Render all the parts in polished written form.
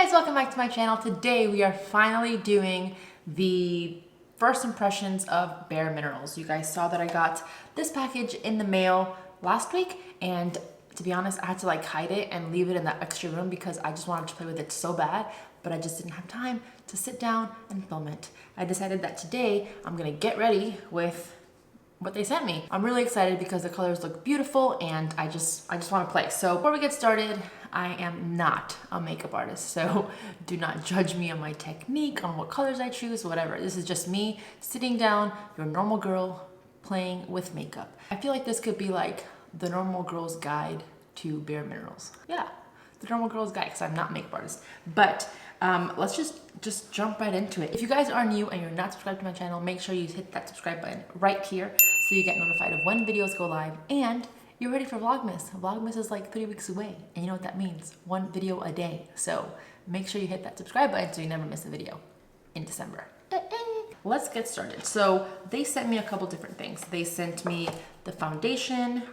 guys, welcome back to my channel. Today we are finally doing the first impressions of Bare Minerals. You guys saw that I got this package in the mail last week, and to be honest, I had to like hide it and leave it in that extra room because I just wanted to play with it so bad, but I just didn't have time to sit down and film it. I decided that today I'm gonna get ready with what they sent me. I'm really excited because the colors look beautiful and I just want to play. So before we get started, I am not a makeup artist, so do not judge me on my technique, on what colors I choose, whatever. This is just me sitting down, your normal girl, playing with makeup. I feel like this could be like the normal girl's guide to Bare Minerals. Yeah, the normal girl's guide, because I'm not a makeup artist. But let's just jump right into it. If you guys are new and you're not subscribed to my channel, make sure you hit that subscribe button right here so you get notified of when videos go live, and you're ready for Vlogmas. Vlogmas is like 3 weeks away, and you know what that means, 1 video a day. So make sure you hit that subscribe button so you never miss a video in December. Let's get started. So they sent me a couple different things. They sent me the foundation,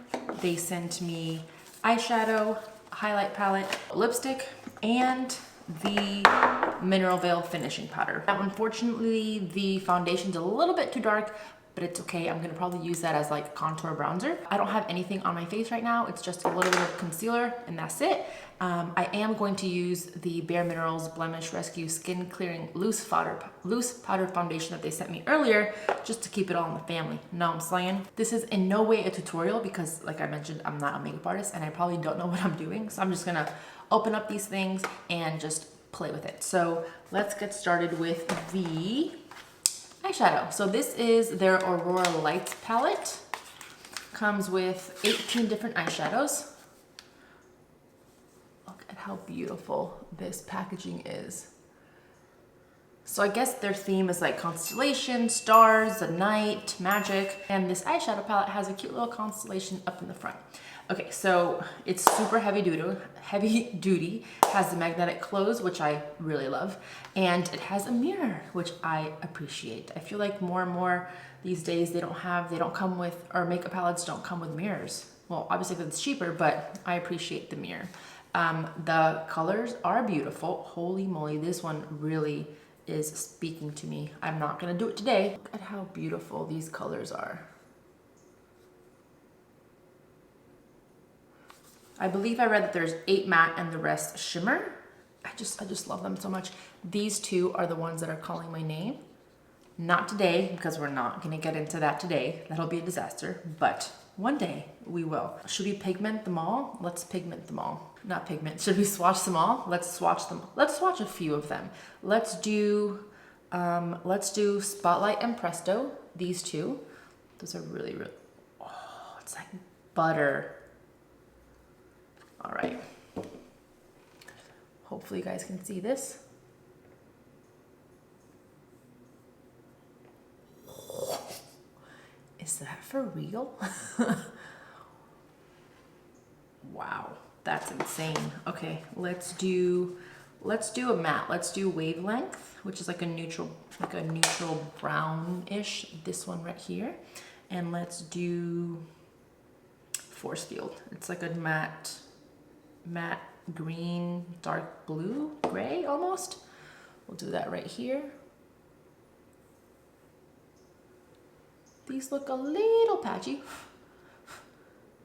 they sent me eyeshadow, highlight palette, lipstick, and the Mineral Veil finishing powder. Now, unfortunately, the foundation's a little bit too dark, but it's okay. I'm gonna probably use that as like contour bronzer. I don't have anything on my face right now. It's just a little bit of concealer and that's it. I am going to use the Bare Minerals Blemish Rescue Skin Clearing Loose Powder Foundation that they sent me earlier, just to keep it all in the family. Know what I'm saying? This is in no way a tutorial because, like I mentioned, I'm not a makeup artist and I probably don't know what I'm doing. So I'm just gonna open up these things and just play with it. So let's get started with the eyeshadow. So this is their Aurora Lights palette. Comes with 18 different eyeshadows. Look at how beautiful this packaging is. So I guess their theme is like constellation, stars, the night, magic, and this eyeshadow palette has a cute little constellation up in the front. Okay, so it's super heavy duty, has the magnetic close, which I really love, and it has a mirror, which I appreciate. I feel like more and more these days they don't come with, or makeup palettes don't come with mirrors. Well, obviously because it's cheaper, but I appreciate the mirror. The colors are beautiful. Holy moly, this one really is speaking to me. I'm not gonna do it today. Look at how beautiful these colors are. I believe I read that there's 8 matte and the rest shimmer. I just love them so much. These two are the ones that are calling my name. Not today, because we're not gonna get into that today. That'll be a disaster, but one day we will. Should we pigment them all? Let's pigment them all. Not pigment, should we swatch them all? Let's swatch them. Let's swatch a few of them. Let's do Spotlight and Presto, these two. Those are really, oh, it's like butter. All right, hopefully you guys can see this. Is that for real? Wow, that's insane. Okay, let's do a matte. Let's do Wavelength, which is like a neutral brownish, this one right here. And let's do Force Field. It's like a matte green, dark blue, gray almost. We'll do that right here. These look a little patchy.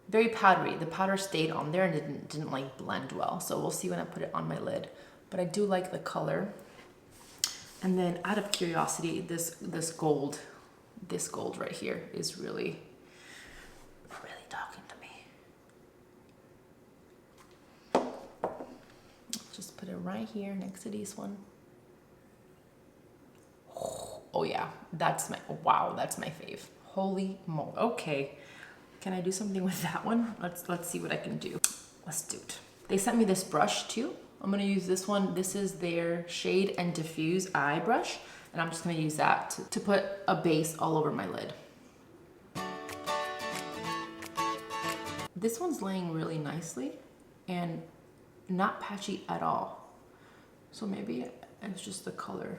Very powdery. The powder stayed on there and it didn't like blend well. So we'll see when I put it on my lid. But I do like the color. And then out of curiosity, this gold right here is really talking to me. Just put it right here next to this one. Oh yeah, wow, that's my fave. Holy moly. Okay, can I do something with that one? Let's see what I can do. Let's do it. They sent me this brush too. I'm gonna use this one. This is their Shade and Diffuse Eye Brush, and I'm just gonna use that to put a base all over my lid. This one's laying really nicely and not patchy at all. So maybe it's just the color.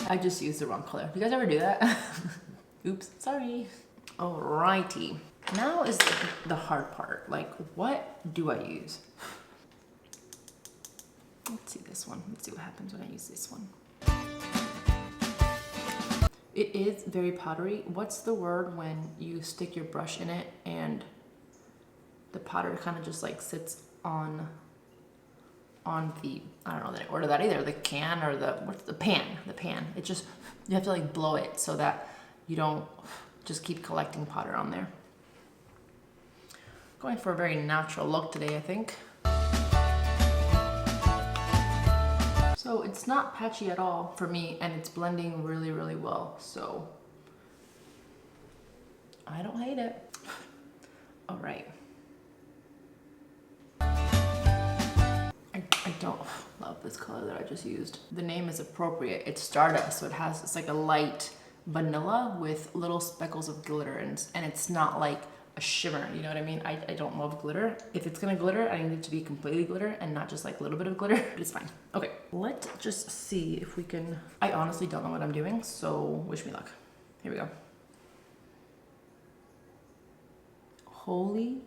I just used the wrong color. Do you guys ever do that? Oops, sorry. Alrighty. Now is the hard part. Like, what do I use? Let's see this one. Let's see what happens when I use this one. It is very powdery. What's the word when you stick your brush in it and the powder kind of just like sits on the, I don't know the order of that either, the can or what's the pan. It just, you have to like blow it so that you don't just keep collecting powder on there. Going for a very natural look today, I think. So it's not patchy at all for me, and it's blending really, really well. So I don't hate it. All right. I don't love this color that I just used. The name is appropriate. It's Stardust, so it's like a light vanilla with little speckles of glitter, and it's not like a shimmer, you know what I mean? I don't love glitter. If it's gonna glitter, I need it to be completely glitter and not just like a little bit of glitter. It's fine. Okay, let's just see if we can, I honestly don't know what I'm doing, so wish me luck. Here we go. Holy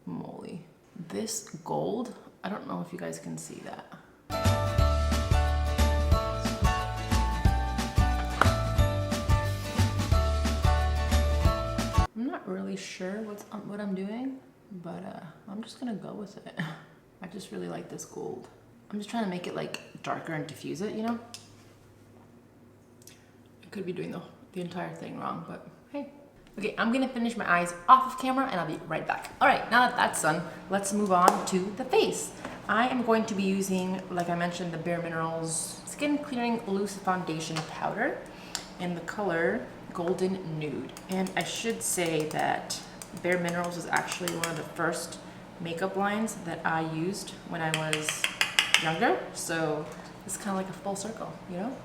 moly. This gold, I don't know if you guys can see that. I'm not really sure what I'm doing, but I'm just gonna go with it. I just really like this gold. I'm just trying to make it like darker and diffuse it, you know? I could be doing the entire thing wrong, but hey. Okay, I'm gonna finish my eyes off of camera and I'll be right back. All right, now that that's done, let's move on to the face. I am going to be using, like I mentioned, the Bare Minerals Skin Clearing Loose Foundation Powder in the color Golden Nude. And I should say that Bare Minerals was actually one of the first makeup lines that I used when I was younger. So it's kind of like a full circle, you know?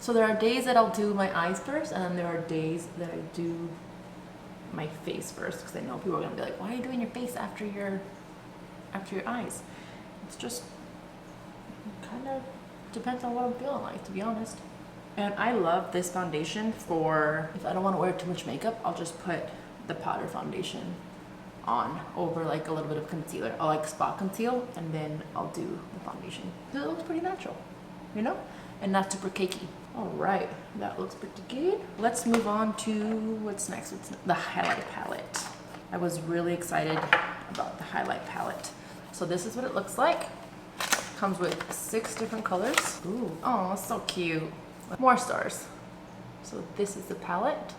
So there are days that I'll do my eyes first, and then there are days that I do my face first, because I know people are gonna be like, why are you doing your face after your eyes? It's just kind of depends on what I'm feeling like, to be honest. And I love this foundation for, if I don't want to wear too much makeup, I'll just put the powder foundation on over like a little bit of concealer. I'll like spot conceal and then I'll do the foundation. So it looks pretty natural, you know? And not super cakey. All right, that looks pretty good. Let's move on to what's next. The highlight palette. I was really excited about the highlight palette. So this is what it looks like. Comes with 6 different colors. Ooh, oh, so cute. More stars. So this is the palette.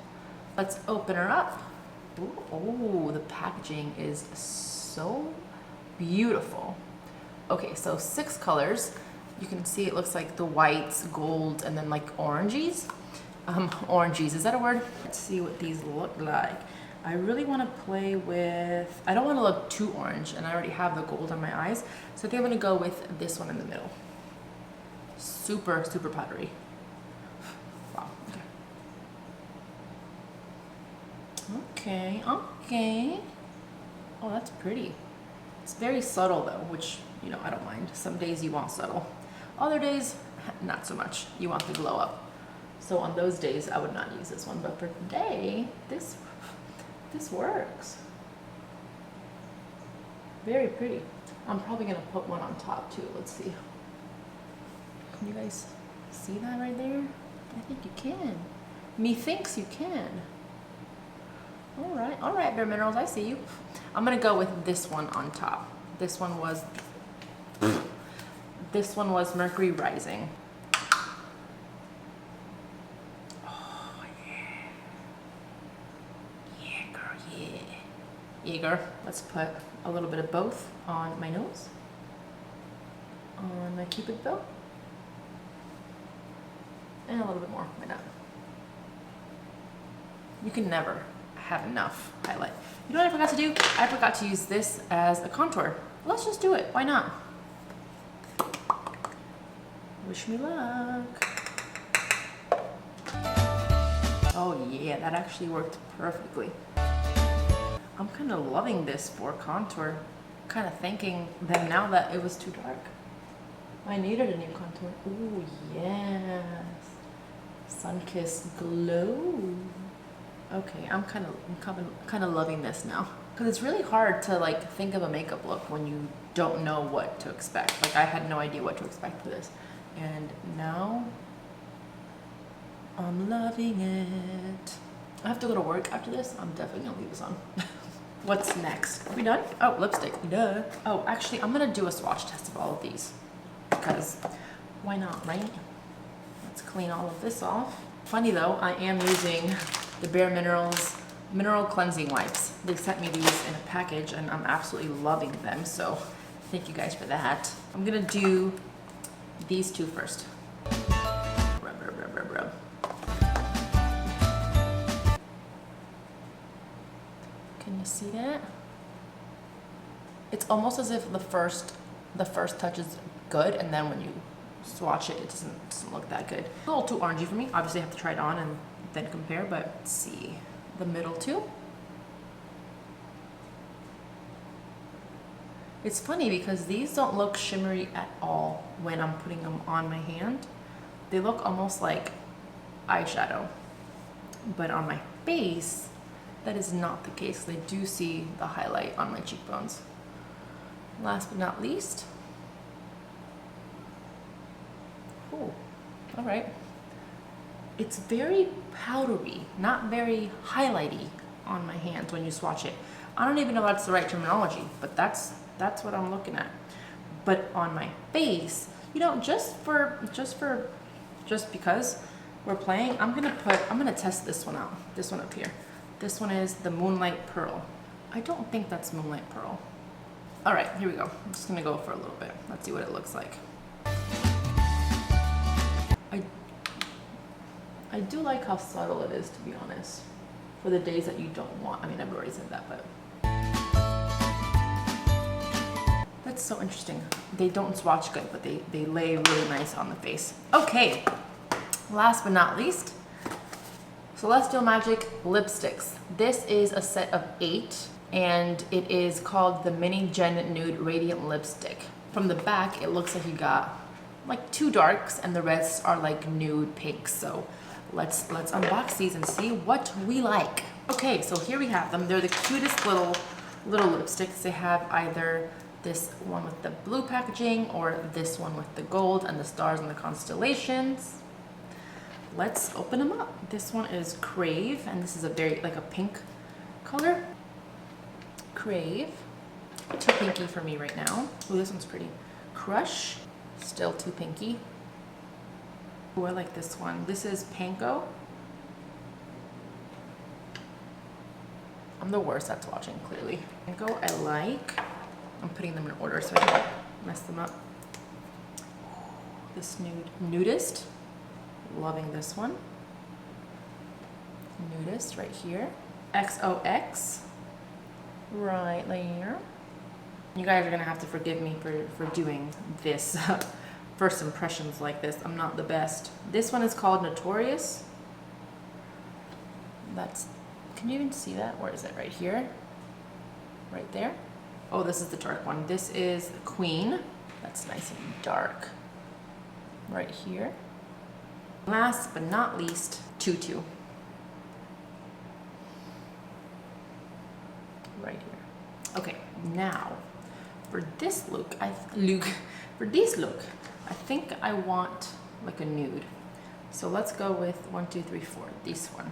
Let's open her up. Ooh, oh, the packaging is so beautiful. Okay, so 6 colors. You can see it looks like the whites, gold, and then like oranges. Oranges, is that a word? Let's see what these look like. I really want to play with, I don't want to look too orange, and I already have the gold on my eyes. So I think I'm going to go with this one in the middle. Super, super powdery. Wow, okay. Okay. Oh, that's pretty. It's very subtle though, which, you know, I don't mind. Some days you want subtle. Other days, not so much. You want the glow up. So on those days, I would not use this one. But for today, this works. Very pretty. I'm probably gonna put one on top too. Let's see. Can you guys see that right there? I think you can. Methinks you can. All right, Bare Minerals, I see you. I'm gonna go with this one on top. This one was Mercury Rising. Oh yeah. Yeah, girl, yeah. Yeah, girl. Let's put a little bit of both on my nose, on my Cupid bow, and a little bit more. Why not? You can never have enough highlight. You know what I forgot to do? I forgot to use this as a contour. Let's just do it. Why not? Wish me luck. Oh yeah, that actually worked perfectly. I'm kind of loving this for contour. Kind of thanking them now that it was too dark. I needed a new contour. Ooh, yes. Sun-Kissed Glow. Okay, I'm kind of loving this now. Because it's really hard to like think of a makeup look when you don't know what to expect. Like I had no idea what to expect for this. And now I'm loving it. I have to go to work after this. I'm definitely gonna leave this on. What's next? Are we done? Oh, lipstick. Duh. Oh, actually, I'm gonna do a swatch test of all of these. Because why not, right? Let's clean all of this off. Funny though, I am using the Bare Minerals Mineral Cleansing Wipes. They sent me these in a package and I'm absolutely loving them. So thank you guys for that. I'm gonna do these two first. Rub, rub, rub, rub, rub. Can you see that? It's almost as if the first touch is good, and then when you swatch it, it doesn't look that good. A little too orangey for me. Obviously, I have to try it on and then compare. But let's see the middle two. It's funny because these don't look shimmery at all when I'm putting them on my hand. They look almost like eyeshadow, but on my face, that is not the case. I do see the highlight on my cheekbones. Last but not least, oh, all right. It's very powdery, not very highlighty on my hands when you swatch it. I don't even know if that's the right terminology, but that's what I'm looking at. But on my face, you know, just because we're playing, I'm gonna test this one out. This one up here. This one is the Moonlight Pearl. I don't think that's Moonlight Pearl. All right, here we go. I'm just gonna go for a little bit. Let's see what it looks like. I do like how subtle it is, to be honest. For the days that you don't want, I mean, I've already said that, but. That's so interesting. They don't swatch good, but they lay really nice on the face. Okay, last but not least, Celestial Magic lipsticks. This is a set of 8, and it is called the Mini Gen Nude Radiant Lipstick. From the back, it looks like you got like 2 darks, and the rest are like nude pinks. So let's unbox these and see what we like. Okay, so here we have them. They're the cutest little lipsticks. They have either this one with the blue packaging or this one with the gold and the stars and the constellations. Let's open them up. This one is Crave, and this is a very like a pink color. Crave, too pinky for me right now. Oh, this one's pretty. Crush, still too pinky. Oh, I like this one. This is Panko. I'm the worst at swatching, clearly. Panko, I like. I'm putting them in order so I don't mess them up. This Nudist. Loving this one. Nudist right here. XOX. Right there. You guys are gonna have to forgive me for doing this first impressions like this. I'm not the best. This one is called Notorious. Can you even see that? Where is it? Right here? Right there? Oh, this is the dark one. This is Queen. That's nice and dark. Right here. Last but not least, Tutu. Right here. Okay, now for this look, I think I want like a nude. So let's go with 1, 2, 3, 4. This one.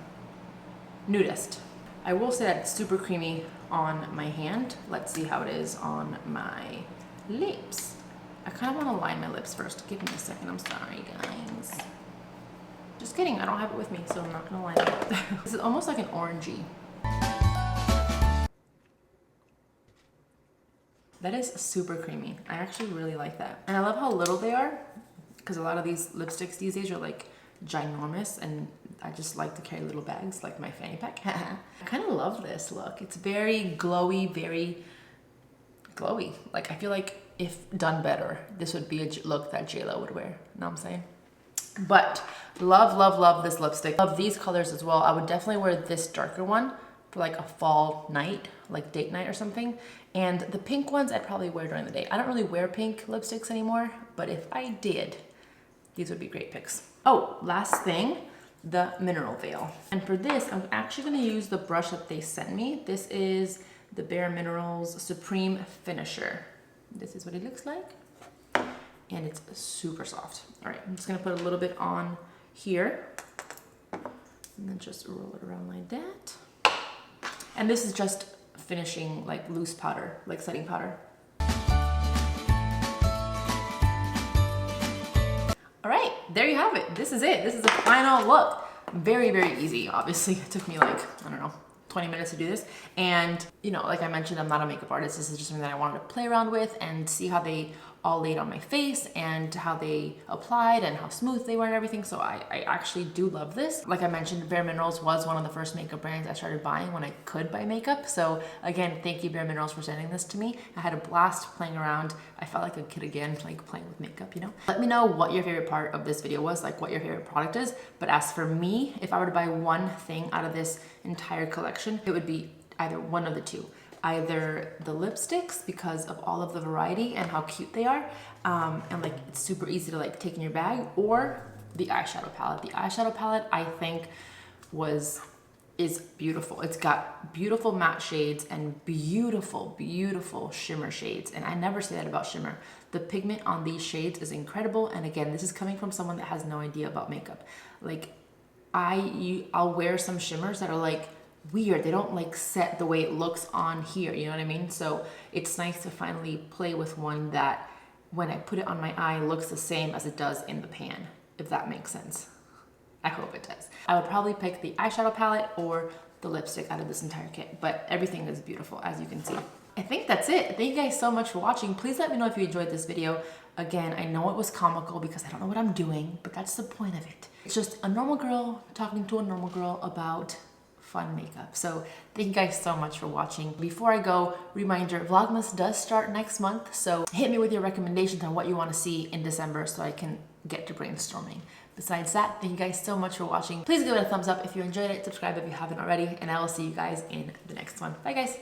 Nudist. I will say that it's super creamy on my hand. Let's see how it is on my lips. I kind of want to line my lips first. Give me a second. I'm sorry, guys. Just kidding. I don't have it with me, so I'm not going to line it up. This is almost like an orangey. That is super creamy. I actually really like that. And I love how little they are, because a lot of these lipsticks these days are like ginormous, and I just like to carry little bags like my fanny pack. I kind of love this look. It's very glowy, very glowy. Like I feel like if done better, this would be a look that JLo would wear. You know what I'm saying? But love, love, love this lipstick. Love these colors as well. I would definitely wear this darker one for like a fall night, like date night or something. And the pink ones I'd probably wear during the day. I don't really wear pink lipsticks anymore, but if I did, these would be great picks. Oh, last thing, the mineral veil. And for this, I'm actually gonna use the brush that they sent me. This is the Bare Minerals Supreme Finisher. This is what it looks like. And it's super soft. All right, I'm just gonna put a little bit on here and then just roll it around like that. And this is just finishing like loose powder, like setting powder. All right, there you have it. This is it. This is the final look. Very, very easy. Obviously, it took me like, I don't know, 20 minutes to do this. And, you know, like I mentioned, I'm not a makeup artist. This is just something that I wanted to play around with and see how they all laid on my face and how they applied and how smooth they were and everything. So I actually do love this. Like I mentioned, Bare Minerals was one of the first makeup brands I started buying when I could buy makeup. So again, thank you Bare Minerals for sending this to me. I had a blast playing around. I felt like a kid again, like playing with makeup, you know? Let me know what your favorite part of this video was, like what your favorite product is. But as for me, if I were to buy one thing out of this entire collection, it would be either one of the two. Either the lipsticks because of all of the variety and how cute they are, and like it's super easy to like take in your bag, or the eyeshadow palette. The eyeshadow palette I think is beautiful. It's got beautiful matte shades and beautiful, beautiful shimmer shades. And I never say that about shimmer. The pigment on these shades is incredible. And again, this is coming from someone that has no idea about makeup. Like I'll wear some shimmers that are like weird. They don't like set the way it looks on here, you know what I mean? So it's nice to finally play with one that when I put it on my eye looks the same as it does in the pan, if that makes sense. I hope it does. I would probably pick the eyeshadow palette or the lipstick out of this entire kit, but everything is beautiful as you can see. I think that's it. Thank you guys so much for watching. Please let me know if you enjoyed this video. Again, I know it was comical because I don't know what I'm doing, but that's the point of it. It's just a normal girl talking to a normal girl about fun makeup. So thank you guys so much for watching. Before I go, reminder, Vlogmas does start next month, so hit me with your recommendations on what you want to see in December so I can get to brainstorming. Besides that, thank you guys so much for watching. Please give it a thumbs up if you enjoyed it, subscribe if you haven't already, and I will see you guys in the next one. Bye guys.